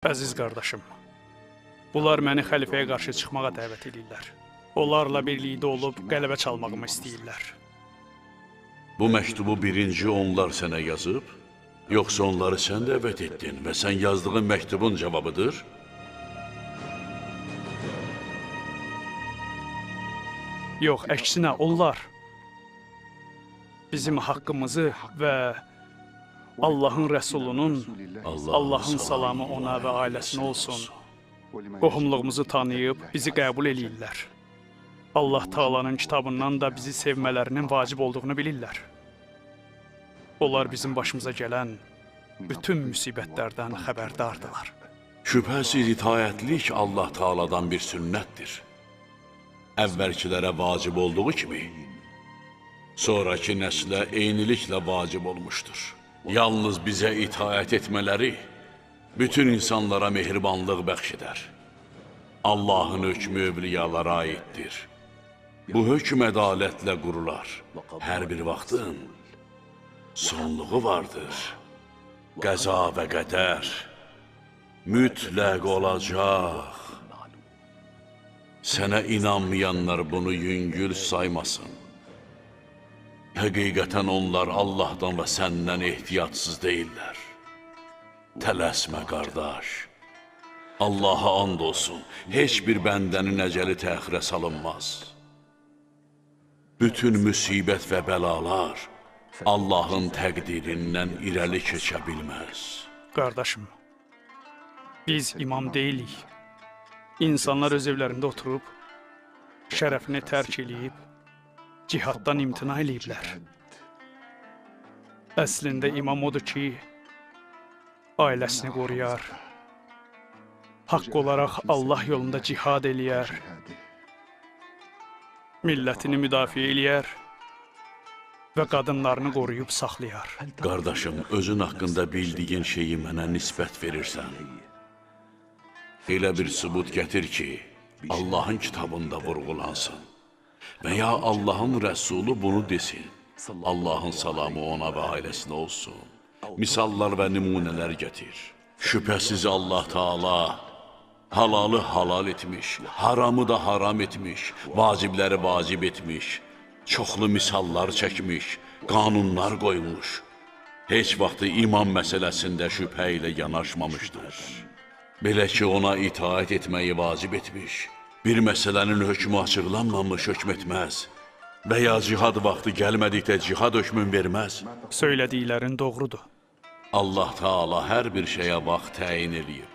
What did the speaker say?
Əziz qardaşım, bunlar məni xəlifəyə qarşı çıxmağa dəvət edirlər. Onlarla birlikdə olub qələbə çalmağımı istəyirlər. Bu məktubu birinci onlar sənə yazıb, yoxsa onları sən dəvət etdin və sən yazdığın məktubun cavabıdır? Yox, əksinə onlar bizim haqqımızı və Allahın Rəsulunun, Allahın salamı ona və ailəsinə olsun, qohumluğumuzu tanıyıb bizi qəbul edirlər. Allah Taala'nın kitabından da bizi sevmələrinin vacib olduğunu bilirlər. Onlar bizim başımıza gələn bütün müsibətlərdən xəbərdardılar. Şübhəsiz itayətlik Allah Taala'dan bir sünnətdir. Əvvəlkilərə vacib olduğu kimi, sonraki nəslə eyniliklə vacib olmuşdur. Yalnız bizə itaət etmələri bütün insanlara mehribanlıq bəxş edər. Allahın hökmü övliyalara aiddir. Bu hökm ədalətlə qurular. Hər bir vaxtın sonluğu vardır. Qəza və qədər mütləq olacaq. Sənə inanmayanlar bunu yüngül saymasın. Həqiqətən onlar Allahdan və səndən ehtiyatsız deyirlər. Tələsmə, qardaş. Allaha and olsun, heç bir bəndənin əcəli təxirə salınmaz. Bütün müsibət və bəlalar Allahın təqdirindən irəli keçə bilməz. Qardaşım, biz imam deyilik. İnsanlar öz evlərində oturub, şərəfini tərk eləyib, cihaddan imtina eləyiblər. Əslində imam odur ki, ailəsini qoruyar, haqq olaraq Allah yolunda cihad eləyər, millətini müdafiə eləyər və qadınlarını qoruyub saxlayar. Qardaşım, özün haqqında bildiyin şeyi mənə nisbət verirsən. Elə bir sübut gətir ki, Allahın kitabında vurğulansın. Və ya Allahın Rəsulu bunu desin. Allahın salamı ona və ailəsinə olsun. Misallar və nümunələr gətir. Şübhəsiz Allah Taala halalı halal etmiş, haramı da haram etmiş, vacibləri vacib etmiş, çoxlu misallar çəkmiş, qanunlar qoymuş. Heç vaxtı iman məsələsində şübhə ilə yanaşmamışdır. Belə ki, ona itaət etməyi vacib etmiş, bir məsələnin hökmü açıqlanmamış hökm etməz və ya cihad vaxtı gəlmədikdə cihad hökmün verməz. Söylədiklərin doğrudur. Allah Taala hər bir şeyə vaxt təyin eləyib.